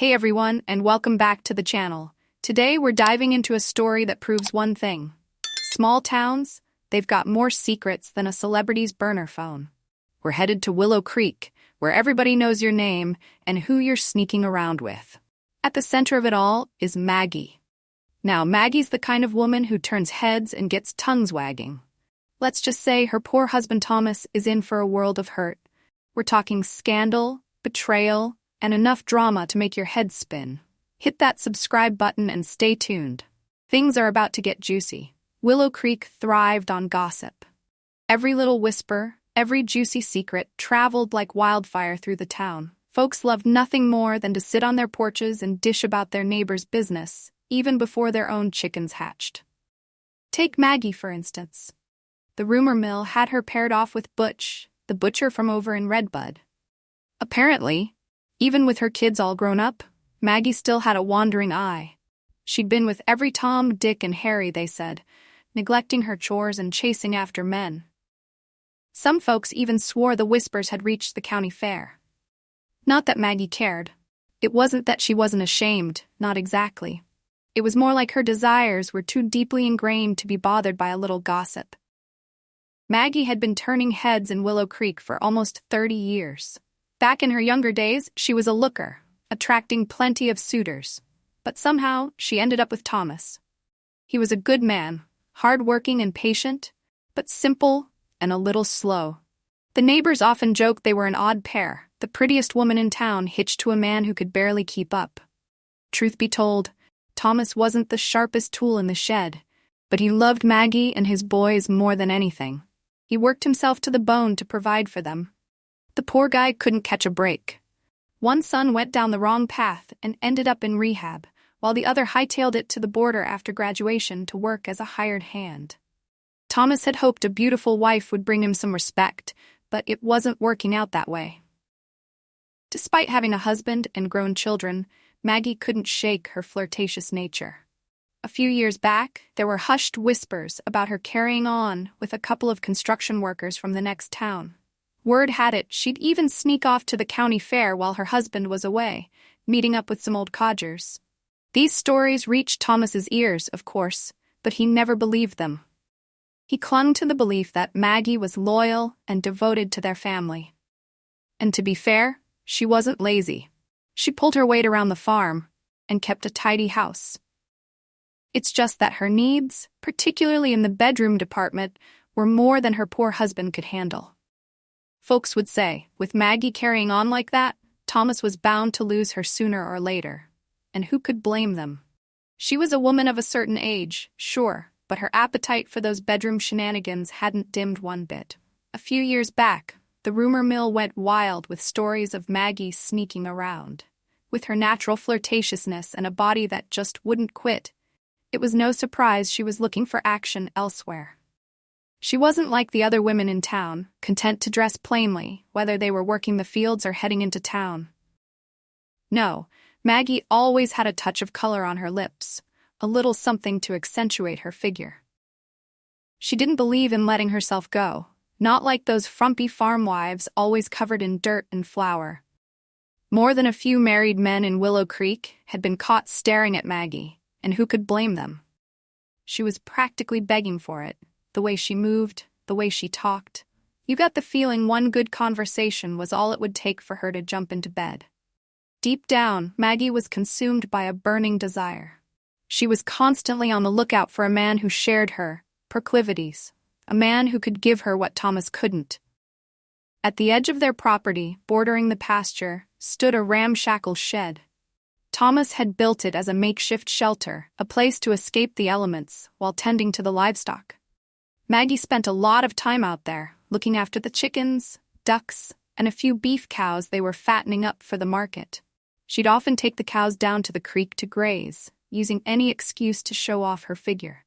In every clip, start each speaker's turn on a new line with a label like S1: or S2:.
S1: Hey everyone, and welcome back to the channel. Today we're diving into a story that proves one thing. Small towns, they've got more secrets than a celebrity's burner phone. We're headed to Willow Creek, where everybody knows your name and who you're sneaking around with. At the center of it all is Maggie. Now, Maggie's the kind of woman who turns heads and gets tongues wagging. Let's just say her poor husband Thomas is in for a world of hurt. We're talking scandal, betrayal, and enough drama to make your head spin. Hit that subscribe button and stay tuned. Things are about to get juicy. Willow Creek thrived on gossip. Every little whisper, every juicy secret traveled like wildfire through the town. Folks loved nothing more than to sit on their porches and dish about their neighbors' business, even before their own chickens hatched. Take Maggie, for instance. The rumor mill had her paired off with Butch, the butcher from over in Redbud. Apparently, even with her kids all grown up, Maggie still had a wandering eye. She'd been with every Tom, Dick, and Harry, they said, neglecting her chores and chasing after men. Some folks even swore the whispers had reached the county fair. Not that Maggie cared. It wasn't that she wasn't ashamed, not exactly. It was more like her desires were too deeply ingrained to be bothered by a little gossip. Maggie had been turning heads in Willow Creek for almost 30 years. Back in her younger days, she was a looker, attracting plenty of suitors. But somehow, she ended up with Thomas. He was a good man, hard-working and patient, but simple and a little slow. The neighbors often joked they were an odd pair, the prettiest woman in town hitched to a man who could barely keep up. Truth be told, Thomas wasn't the sharpest tool in the shed, but he loved Maggie and his boys more than anything. He worked himself to the bone to provide for them. The poor guy couldn't catch a break. One son went down the wrong path and ended up in rehab, while the other hightailed it to the border after graduation to work as a hired hand. Thomas had hoped a beautiful wife would bring him some respect, but it wasn't working out that way. Despite having a husband and grown children, Maggie couldn't shake her flirtatious nature. A few years back, there were hushed whispers about her carrying on with a couple of construction workers from the next town. Word had it she'd even sneak off to the county fair while her husband was away, meeting up with some old codgers. These stories reached Thomas's ears, of course, but he never believed them. He clung to the belief that Maggie was loyal and devoted to their family. And to be fair, she wasn't lazy. She pulled her weight around the farm and kept a tidy house. It's just that her needs, particularly in the bedroom department, were more than her poor husband could handle. Folks would say, with Maggie carrying on like that, Thomas was bound to lose her sooner or later. And who could blame them? She was a woman of a certain age, sure, but her appetite for those bedroom shenanigans hadn't dimmed one bit. A few years back, the rumor mill went wild with stories of Maggie sneaking around. With her natural flirtatiousness and a body that just wouldn't quit, it was no surprise she was looking for action elsewhere. She wasn't like the other women in town, content to dress plainly, whether they were working the fields or heading into town. No, Maggie always had a touch of color on her lips, a little something to accentuate her figure. She didn't believe in letting herself go, not like those frumpy farm wives always covered in dirt and flour. More than a few married men in Willow Creek had been caught staring at Maggie, and who could blame them? She was practically begging for it. The way she moved, the way she talked. You got the feeling one good conversation was all it would take for her to jump into bed. Deep down, Maggie was consumed by a burning desire. She was constantly on the lookout for a man who shared her proclivities, a man who could give her what Thomas couldn't. At the edge of their property, bordering the pasture, stood a ramshackle shed. Thomas had built it as a makeshift shelter, a place to escape the elements while tending to the livestock. Maggie spent a lot of time out there, looking after the chickens, ducks, and a few beef cows they were fattening up for the market. She'd often take the cows down to the creek to graze, using any excuse to show off her figure.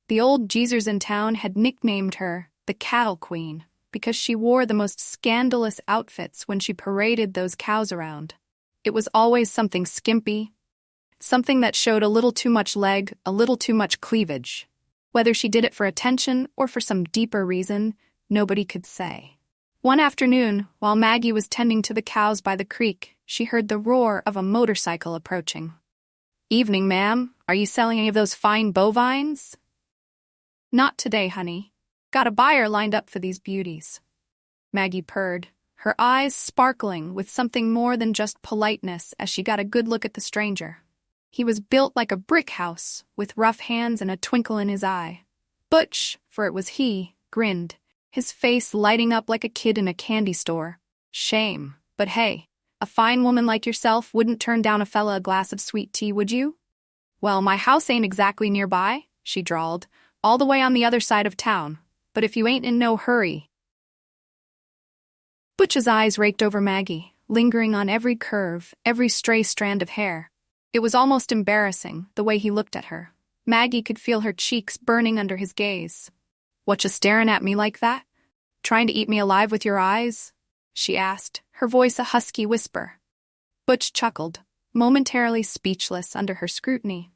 S1: The old geezers in town had nicknamed her the Cattle Queen because she wore the most scandalous outfits when she paraded those cows around. It was always something skimpy, something that showed a little too much leg, a little too much cleavage. Whether she did it for attention or for some deeper reason, nobody could say. One afternoon, while Maggie was tending to the cows by the creek, she heard the roar of a motorcycle approaching. "Evening, ma'am. Are you selling any of those fine bovines?" "Not today, honey. Got a buyer lined up for these beauties." Maggie purred, her eyes sparkling with something more than just politeness as she got a good look at the stranger. He was built like a brick house, with rough hands and a twinkle in his eye. Butch, for it was he, grinned, his face lighting up like a kid in a candy store. "Shame, but hey, a fine woman like yourself wouldn't turn down a fella a glass of sweet tea, would you?" "Well, my house ain't exactly nearby," she drawled, "all the way on the other side of town, but if you ain't in no hurry." Butch's eyes raked over Maggie, lingering on every curve, every stray strand of hair. It was almost embarrassing, the way he looked at her. Maggie could feel her cheeks burning under his gaze. "Whatcha staring at me like that? Trying to eat me alive with your eyes?" she asked, her voice a husky whisper. Butch chuckled, momentarily speechless under her scrutiny.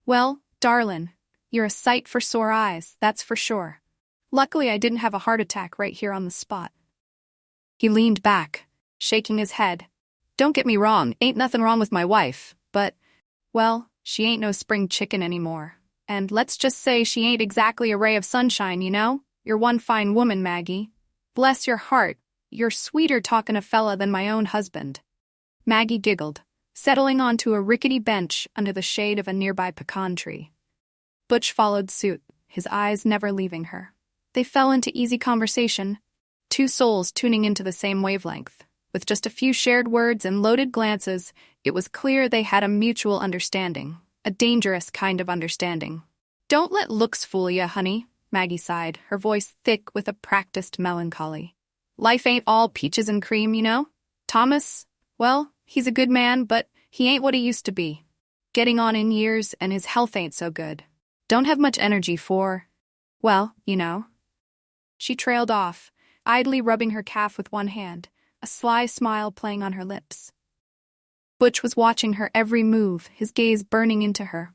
S1: "Well, darlin', you're a sight for sore eyes, that's for sure. Luckily I didn't have a heart attack right here on the spot." He leaned back, shaking his head. "Don't get me wrong, ain't nothing wrong with my wife, but, well, she ain't no spring chicken anymore. And let's just say she ain't exactly a ray of sunshine, you know? You're one fine woman, Maggie. Bless your heart, you're sweeter talkin' a fella than my own husband." Maggie giggled, settling onto a rickety bench under the shade of a nearby pecan tree. Butch followed suit, his eyes never leaving her. They fell into easy conversation, two souls tuning into the same wavelength. With just a few shared words and loaded glances, it was clear they had a mutual understanding, a dangerous kind of understanding. "Don't let looks fool ya, honey," Maggie sighed, her voice thick with a practiced melancholy. "Life ain't all peaches and cream, you know? Thomas, well, he's a good man, but he ain't what he used to be. Getting on in years and his health ain't so good. Don't have much energy for, well, you know." She trailed off, idly rubbing her calf with one hand, a sly smile playing on her lips. Butch was watching her every move, his gaze burning into her.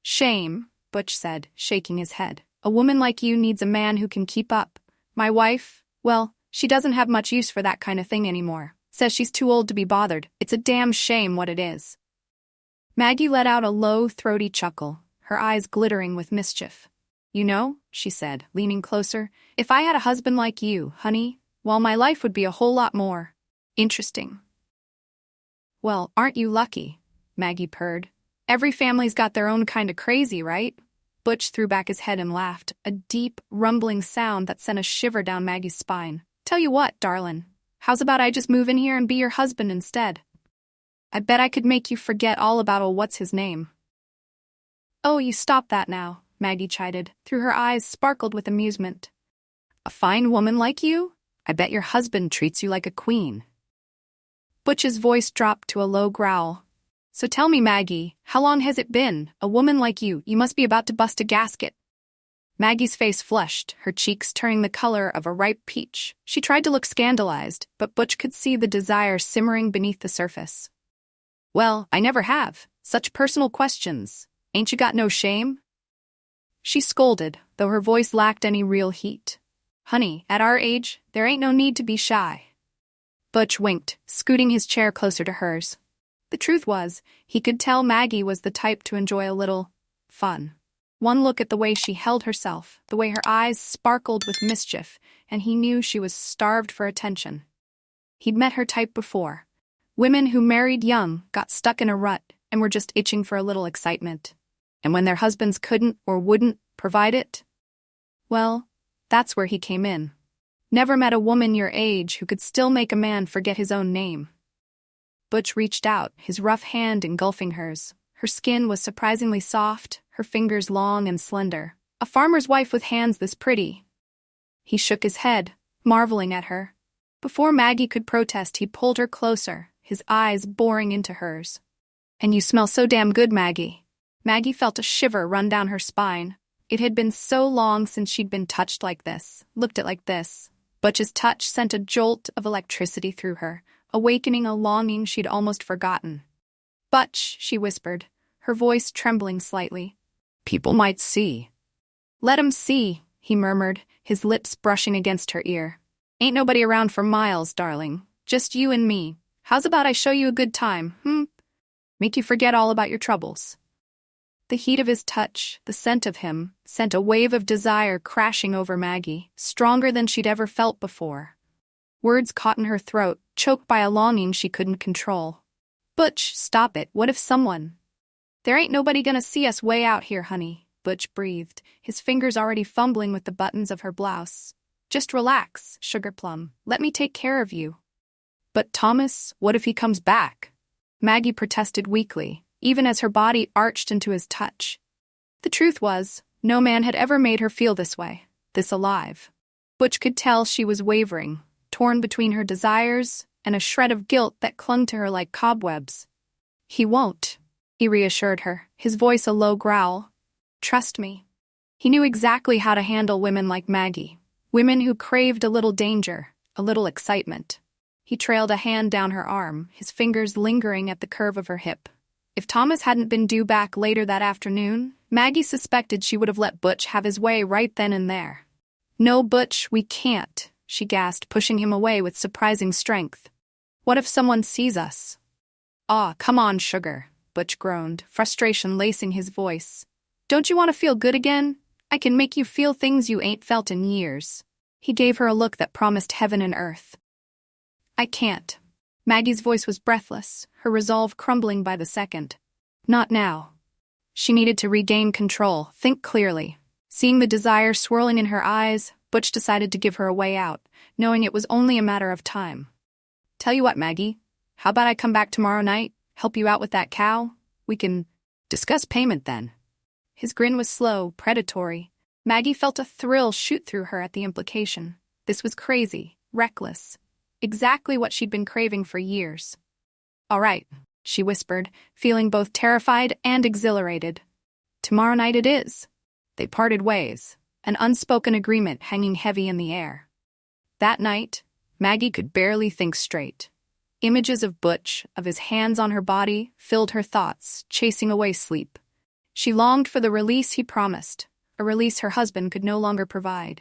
S1: "Shame," Butch said, shaking his head. "A woman like you needs a man who can keep up. My wife, well, she doesn't have much use for that kind of thing anymore. Says she's too old to be bothered. It's a damn shame what it is." Maggie let out a low, throaty chuckle, her eyes glittering with mischief. "You know," she said, leaning closer, "if I had a husband like you, honey, well, my life would be a whole lot more interesting." "Well, aren't you lucky?" Maggie purred. "Every family's got their own kind of crazy, right?" Butch threw back his head and laughed, a deep, rumbling sound that sent a shiver down Maggie's spine. "Tell you what, darlin', how's about I just move in here and be your husband instead? I bet I could make you forget all about what's-his-name." "Oh, you stop that now," Maggie chided, through her eyes sparkled with amusement. "A fine woman like you? I bet your husband treats you like a queen." Butch's voice dropped to a low growl. "So tell me, Maggie, how long has it been? A woman like you must be about to bust a gasket." Maggie's face flushed, her cheeks turning the color of a ripe peach. She tried to look scandalized, but Butch could see the desire simmering beneath the surface. "Well, I never have. Such personal questions. Ain't you got no shame?" She scolded, though her voice lacked any real heat. "Honey, at our age, there ain't no need to be shy." Butch winked, scooting his chair closer to hers. The truth was, he could tell Maggie was the type to enjoy a little fun. One look at the way she held herself, the way her eyes sparkled with mischief, and he knew she was starved for attention. He'd met her type before. Women who married young, got stuck in a rut, and were just itching for a little excitement. And when their husbands couldn't or wouldn't provide it, well, that's where he came in. Never met a woman your age who could still make a man forget his own name. Butch reached out, his rough hand engulfing hers. Her skin was surprisingly soft, her fingers long and slender. A farmer's wife with hands this pretty. He shook his head, marveling at her. Before Maggie could protest, he pulled her closer, his eyes boring into hers. "And you smell so damn good, Maggie." Maggie felt a shiver run down her spine. It had been so long since she'd been touched like this, looked at like this. Butch's touch sent a jolt of electricity through her, awakening a longing she'd almost forgotten. "Butch," she whispered, her voice trembling slightly. "People might see." "Let 'em see," he murmured, his lips brushing against her ear. "Ain't nobody around for miles, darling. Just you and me. How's about I show you a good time, Make you forget all about your troubles. The heat of his touch, the scent of him, sent a wave of desire crashing over Maggie, stronger than she'd ever felt before. Words caught in her throat, choked by a longing she couldn't control. Butch, stop it, what if someone… There ain't nobody gonna see us way out here, honey, Butch breathed, his fingers already fumbling with the buttons of her blouse. Just relax, Sugar Plum, let me take care of you. But Thomas, what if he comes back? Maggie protested weakly, even as her body arched into his touch. The truth was, no man had ever made her feel this way, this alive. Butch could tell she was wavering, torn between her desires and a shred of guilt that clung to her like cobwebs. He won't, he reassured her, his voice a low growl. Trust me. He knew exactly how to handle women like Maggie, women who craved a little danger, a little excitement. He trailed a hand down her arm, his fingers lingering at the curve of her hip. If Thomas hadn't been due back later that afternoon, Maggie suspected she would have let Butch have his way right then and there. No, Butch, we can't, she gasped, pushing him away with surprising strength. What if someone sees us? Aw, come on, Sugar, Butch groaned, frustration lacing his voice. Don't you want to feel good again? I can make you feel things you ain't felt in years. He gave her a look that promised heaven and earth. I can't. Maggie's voice was breathless, her resolve crumbling by the second. Not now. She needed to regain control, think clearly. Seeing the desire swirling in her eyes, Butch decided to give her a way out, knowing it was only a matter of time. Tell you what, Maggie, how about I come back tomorrow night, help you out with that cow? We can discuss payment then. His grin was slow, predatory. Maggie felt a thrill shoot through her at the implication. This was crazy, reckless. Exactly what she'd been craving for years. All right, she whispered, feeling both terrified and exhilarated. Tomorrow night it is. They parted ways, an unspoken agreement hanging heavy in the air. That night, Maggie could barely think straight. Images of Butch, of his hands on her body, filled her thoughts, chasing away sleep. She longed for the release he promised, a release her husband could no longer provide.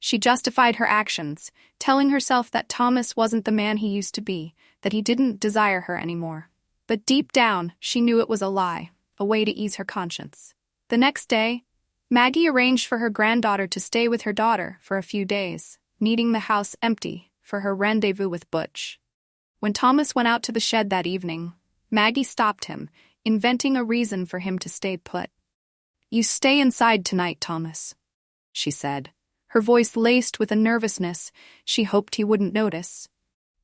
S1: She justified her actions, telling herself that Thomas wasn't the man he used to be, that he didn't desire her anymore. But deep down, she knew it was a lie, a way to ease her conscience. The next day, Maggie arranged for her granddaughter to stay with her daughter for a few days, needing the house empty for her rendezvous with Butch. When Thomas went out to the shed that evening, Maggie stopped him, inventing a reason for him to stay put. You stay inside tonight, Thomas, she said, her voice laced with a nervousness she hoped he wouldn't notice.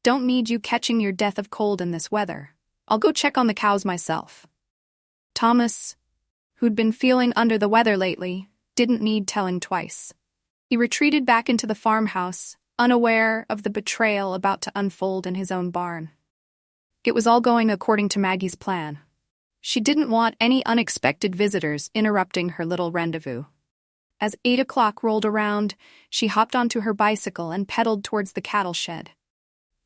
S1: Don't need you catching your death of cold in this weather. I'll go check on the cows myself. Thomas, who'd been feeling under the weather lately, didn't need telling twice. He retreated back into the farmhouse, unaware of the betrayal about to unfold in his own barn. It was all going according to Maggie's plan. She didn't want any unexpected visitors interrupting her little rendezvous. As 8 o'clock rolled around, she hopped onto her bicycle and pedaled towards the cattle shed.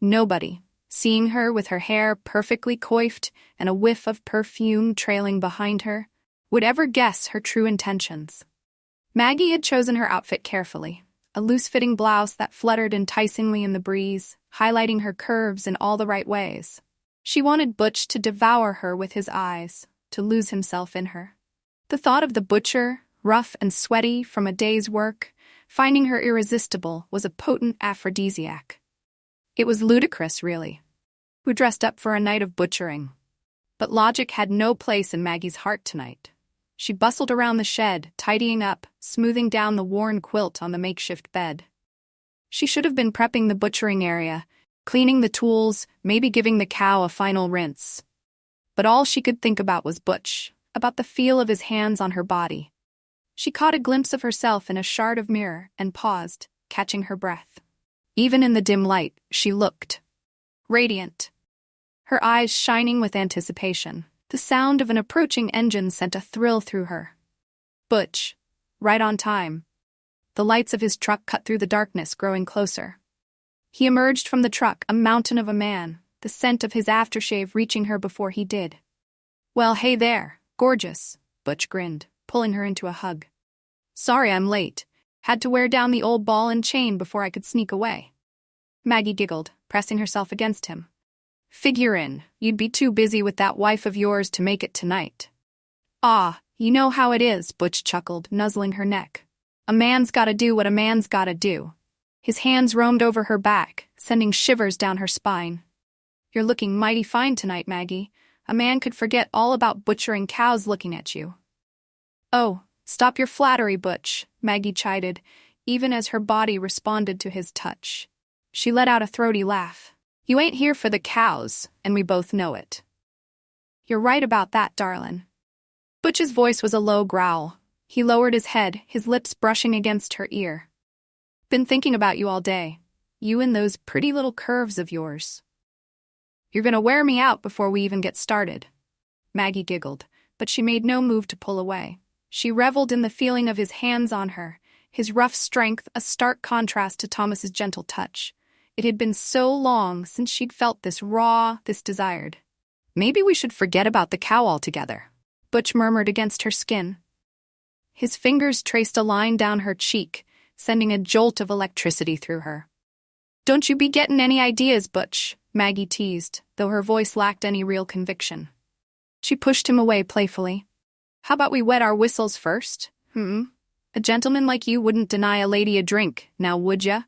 S1: Nobody, seeing her with her hair perfectly coiffed and a whiff of perfume trailing behind her, would ever guess her true intentions. Maggie had chosen her outfit carefully, a loose-fitting blouse that fluttered enticingly in the breeze, highlighting her curves in all the right ways. She wanted Butch to devour her with his eyes, to lose himself in her. The thought of the butcher, rough and sweaty from a day's work, finding her irresistible, was a potent aphrodisiac. It was ludicrous, really. Who dressed up for a night of butchering? But logic had no place in Maggie's heart tonight. She bustled around the shed, tidying up, smoothing down the worn quilt on the makeshift bed. She should have been prepping the butchering area, cleaning the tools, maybe giving the cow a final rinse. But all she could think about was Butch, about the feel of his hands on her body. She caught a glimpse of herself in a shard of mirror and paused, catching her breath. Even in the dim light, she looked radiant, her eyes shining with anticipation. The sound of an approaching engine sent a thrill through her. Butch, right on time. The lights of his truck cut through the darkness, growing closer. He emerged from the truck, a mountain of a man, the scent of his aftershave reaching her before he did. Well, hey there, gorgeous, Butch grinned, pulling her into a hug. Sorry I'm late. Had to wear down the old ball and chain before I could sneak away. Maggie giggled, pressing herself against him. Figure in, you'd be too busy with that wife of yours to make it tonight. Ah, you know how it is, Butch chuckled, nuzzling her neck. A man's gotta do what a man's gotta do. His hands roamed over her back, sending shivers down her spine. You're looking mighty fine tonight, Maggie. A man could forget all about butchering cows looking at you. Oh, stop your flattery, Butch, Maggie chided, even as her body responded to his touch. She let out a throaty laugh. You ain't here for the cows, and we both know it. You're right about that, darlin'. Butch's voice was a low growl. He lowered his head, his lips brushing against her ear. Been thinking about you all day. You and those pretty little curves of yours. You're gonna wear me out before we even get started. Maggie giggled, but she made no move to pull away. She reveled in the feeling of his hands on her, his rough strength a stark contrast to Thomas's gentle touch. It had been so long since she'd felt this raw, this desired. Maybe we should forget about the cow altogether, Butch murmured against her skin. His fingers traced a line down her cheek, sending a jolt of electricity through her. Don't you be gettin' any ideas, Butch, Maggie teased, though her voice lacked any real conviction. She pushed him away playfully. How about we wet our whistles first? A gentleman like you wouldn't deny a lady a drink, now would ya?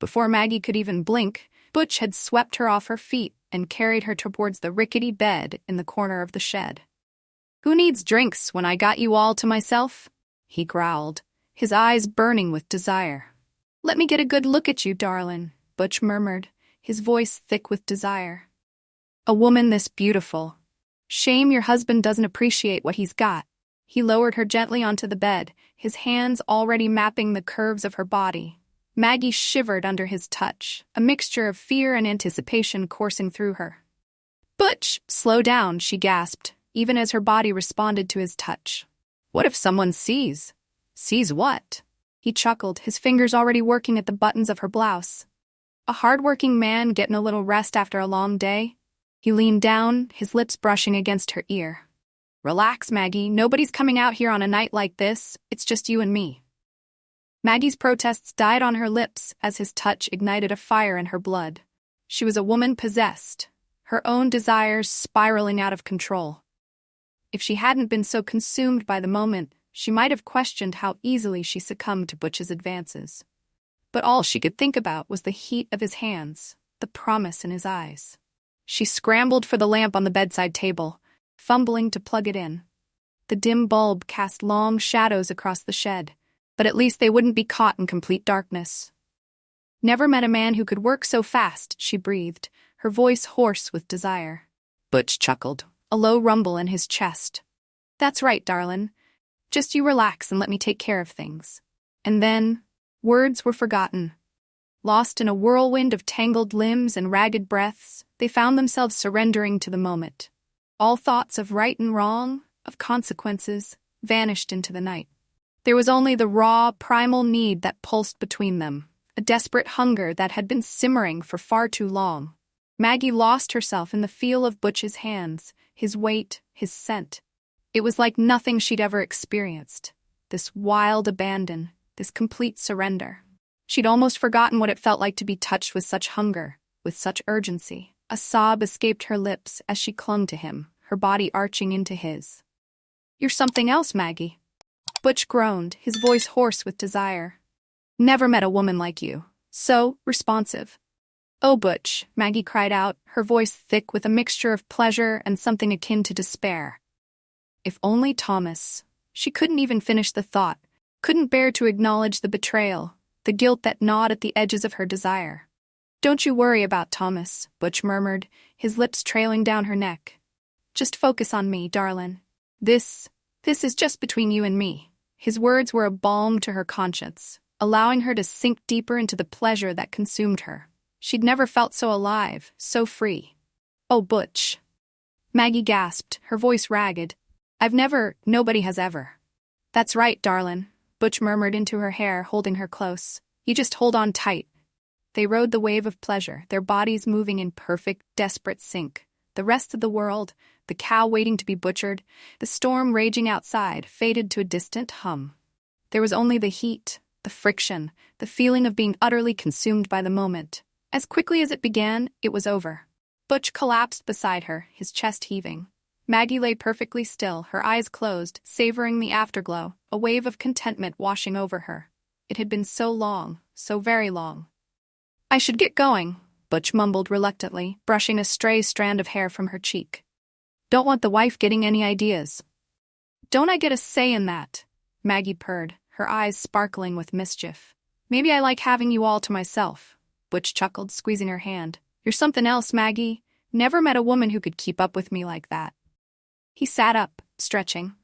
S1: Before Maggie could even blink, Butch had swept her off her feet and carried her towards the rickety bed in the corner of the shed. Who needs drinks when I got you all to myself? He growled, his eyes burning with desire. Let me get a good look at you, darlin', Butch murmured, his voice thick with desire. A woman this beautiful. Shame your husband doesn't appreciate what he's got. He lowered her gently onto the bed, his hands already mapping the curves of her body. Maggie shivered under his touch, a mixture of fear and anticipation coursing through her. Butch, slow down, she gasped, even as her body responded to his touch. What if someone sees? Sees what? He chuckled, his fingers already working at the buttons of her blouse. A hard-working man getting a little rest after a long day? He leaned down, his lips brushing against her ear. Relax, Maggie, nobody's coming out here on a night like this, it's just you and me. Maggie's protests died on her lips as his touch ignited a fire in her blood. She was a woman possessed, her own desires spiraling out of control. If she hadn't been so consumed by the moment, she might have questioned how easily she succumbed to Butch's advances. But all she could think about was the heat of his hands, the promise in his eyes. She scrambled for the lamp on the bedside table, fumbling to plug it in. The dim bulb cast long shadows across the shed, but at least they wouldn't be caught in complete darkness. Never met a man who could work so fast, she breathed, her voice hoarse with desire. Butch chuckled, a low rumble in his chest. That's right, darlin'. Just you relax and let me take care of things. And then, words were forgotten. Lost in a whirlwind of tangled limbs and ragged breaths, they found themselves surrendering to the moment. All thoughts of right and wrong, of consequences, vanished into the night. There was only the raw, primal need that pulsed between them, a desperate hunger that had been simmering for far too long. Maggie lost herself in the feel of Butch's hands, his weight, his scent. It was like nothing she'd ever experienced, this wild abandon, this complete surrender. She'd almost forgotten what it felt like to be touched with such hunger, with such urgency. A sob escaped her lips as she clung to him, her body arching into his. You're something else, Maggie. Butch groaned, his voice hoarse with desire. Never met a woman like you. So responsive. Oh, Butch, Maggie cried out, her voice thick with a mixture of pleasure and something akin to despair. If only Thomas. She couldn't even finish the thought, couldn't bear to acknowledge the betrayal, the guilt that gnawed at the edges of her desire. Don't you worry about Thomas, Butch murmured, his lips trailing down her neck. Just focus on me, darlin'. This is just between you and me. His words were a balm to her conscience, allowing her to sink deeper into the pleasure that consumed her. She'd never felt so alive, so free. Oh, Butch. Maggie gasped, her voice ragged. Nobody has ever. That's right, darlin', Butch murmured into her hair, holding her close. You just hold on tight. They rode the wave of pleasure, their bodies moving in perfect, desperate sync. The rest of the world, the cow waiting to be butchered, the storm raging outside, faded to a distant hum. There was only the heat, the friction, the feeling of being utterly consumed by the moment. As quickly as it began, it was over. Butch collapsed beside her, his chest heaving. Maggie lay perfectly still, her eyes closed, savoring the afterglow, a wave of contentment washing over her. It had been so long, so very long. "I should get going," Butch mumbled reluctantly, brushing a stray strand of hair from her cheek. "Don't want the wife getting any ideas." "Don't I get a say in that?" Maggie purred, her eyes sparkling with mischief. "Maybe I like having you all to myself," Butch chuckled, squeezing her hand. "You're something else, Maggie. Never met a woman who could keep up with me like that." He sat up, stretching.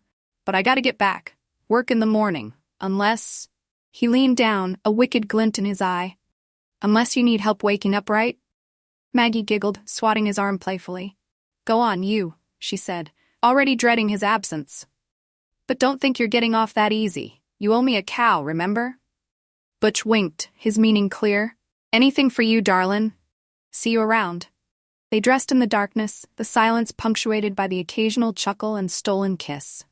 S1: "But I gotta get back. Work in the morning. Unless—" He leaned down, a wicked glint in his eye. "Unless you need help waking up, right?" Maggie giggled, swatting his arm playfully. "Go on, you," she said, already dreading his absence. "But don't think you're getting off that easy. You owe me a cow, remember?" Butch winked, his meaning clear. "Anything for you, darlin'. See you around." They dressed in the darkness, the silence punctuated by the occasional chuckle and stolen kiss.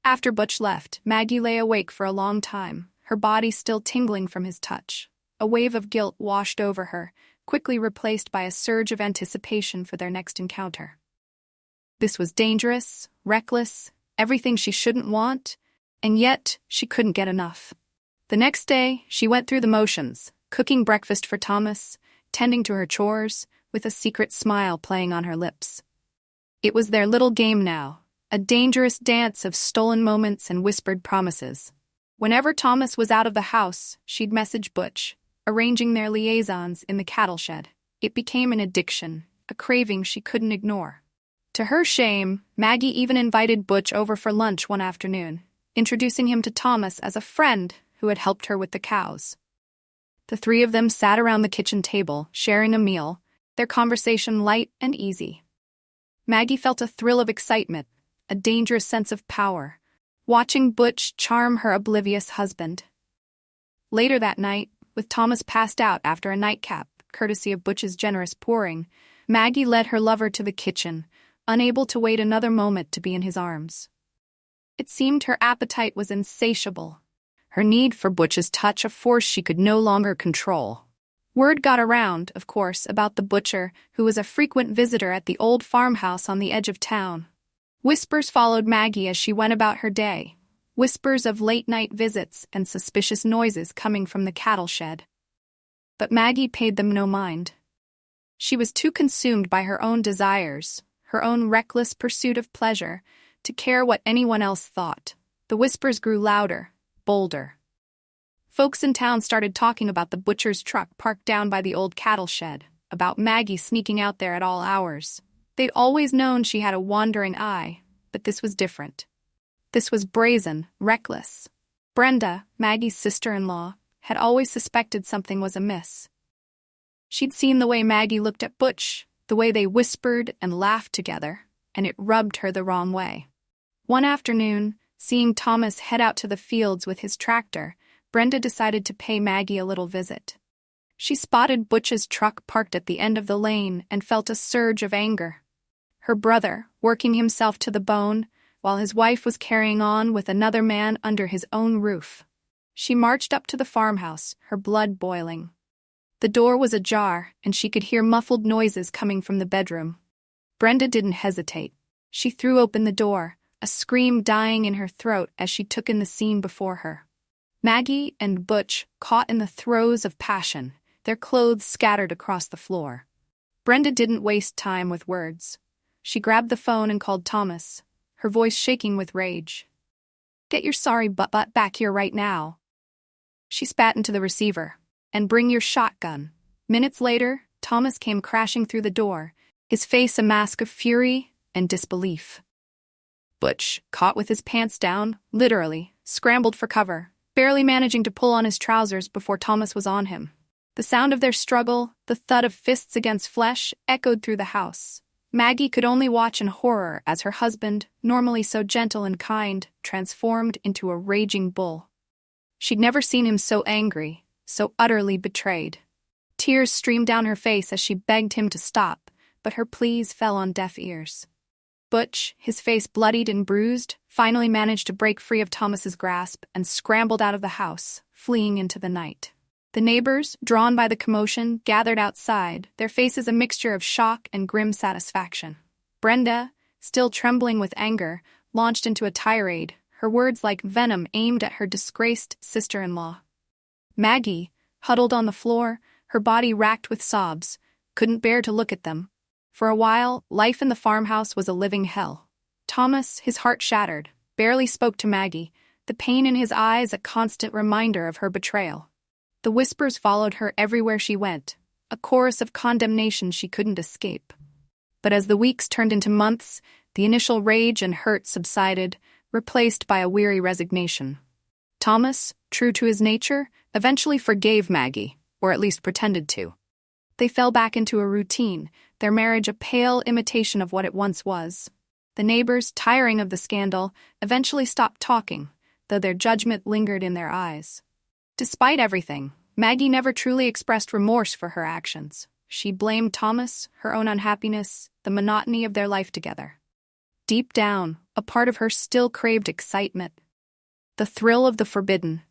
S1: After Butch left, Maggie lay awake for a long time, her body still tingling from his touch. A wave of guilt washed over her, quickly replaced by a surge of anticipation for their next encounter. This was dangerous, reckless, everything she shouldn't want, and yet she couldn't get enough. The next day, she went through the motions, cooking breakfast for Thomas, tending to her chores, with a secret smile playing on her lips. It was their little game now, a dangerous dance of stolen moments and whispered promises. Whenever Thomas was out of the house, she'd message Butch, arranging their liaisons in the cattle shed. It became an addiction, a craving she couldn't ignore. To her shame, Maggie even invited Butch over for lunch one afternoon, introducing him to Thomas as a friend who had helped her with the cows. The three of them sat around the kitchen table, sharing a meal, their conversation light and easy. Maggie felt a thrill of excitement, a dangerous sense of power, watching Butch charm her oblivious husband. Later that night, with Thomas passed out after a nightcap, courtesy of Butch's generous pouring, Maggie led her lover to the kitchen, unable to wait another moment to be in his arms. It seemed her appetite was insatiable, her need for Butch's touch a force she could no longer control. Word got around, of course, about the butcher, who was a frequent visitor at the old farmhouse on the edge of town. Whispers followed Maggie as she went about her day, whispers of late-night visits and suspicious noises coming from the cattle shed. But Maggie paid them no mind. She was too consumed by her own desires, her own reckless pursuit of pleasure, to care what anyone else thought. The whispers grew louder, bolder. Folks in town started talking about the butcher's truck parked down by the old cattle shed, about Maggie sneaking out there at all hours. They'd always known she had a wandering eye, but this was different. This was brazen, reckless. Brenda, Maggie's sister-in-law, had always suspected something was amiss. She'd seen the way Maggie looked at Butch, the way they whispered and laughed together, and it rubbed her the wrong way. One afternoon, seeing Thomas head out to the fields with his tractor, Brenda decided to pay Maggie a little visit. She spotted Butch's truck parked at the end of the lane and felt a surge of anger. Her brother, working himself to the bone, while his wife was carrying on with another man under his own roof. She marched up to the farmhouse, her blood boiling. The door was ajar, and she could hear muffled noises coming from the bedroom. Brenda didn't hesitate. She threw open the door, a scream dying in her throat as she took in the scene before her. Maggie and Butch caught in the throes of passion, their clothes scattered across the floor. Brenda didn't waste time with words. She grabbed the phone and called Thomas, her voice shaking with rage. "Get your sorry butt back here right now." She spat into the receiver. "And bring your shotgun." Minutes later, Thomas came crashing through the door, his face a mask of fury and disbelief. Butch, caught with his pants down, literally, scrambled for cover, barely managing to pull on his trousers before Thomas was on him. The sound of their struggle, the thud of fists against flesh, echoed through the house. Maggie could only watch in horror as her husband, normally so gentle and kind, transformed into a raging bull. She'd never seen him so angry, so utterly betrayed. Tears streamed down her face as she begged him to stop, but her pleas fell on deaf ears. Butch, his face bloodied and bruised, finally managed to break free of Thomas's grasp and scrambled out of the house, fleeing into the night. The neighbors, drawn by the commotion, gathered outside, their faces a mixture of shock and grim satisfaction. Brenda, still trembling with anger, launched into a tirade, her words like venom aimed at her disgraced sister-in-law. Maggie, huddled on the floor, her body racked with sobs, couldn't bear to look at them. For a while, life in the farmhouse was a living hell. Thomas, his heart shattered, barely spoke to Maggie, the pain in his eyes a constant reminder of her betrayal. The whispers followed her everywhere she went, a chorus of condemnation she couldn't escape. But as the weeks turned into months, the initial rage and hurt subsided, replaced by a weary resignation. Thomas, true to his nature, eventually forgave Maggie, or at least pretended to. They fell back into a routine, their marriage a pale imitation of what it once was. The neighbors, tiring of the scandal, eventually stopped talking, though their judgment lingered in their eyes. Despite everything, Maggie never truly expressed remorse for her actions. She blamed Thomas, her own unhappiness, the monotony of their life together. Deep down, a part of her still craved excitement. The thrill of the forbidden.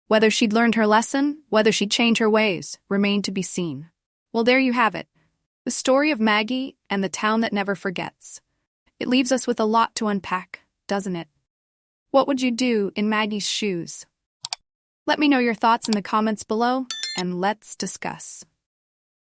S1: Whether she'd learned her lesson, whether she'd changed her ways, remained to be seen. Well, there you have it. The story of Maggie and the town that never forgets. It leaves us with a lot to unpack, doesn't it? What would you do in Maggie's shoes? Let me know your thoughts in the comments below, and let's discuss.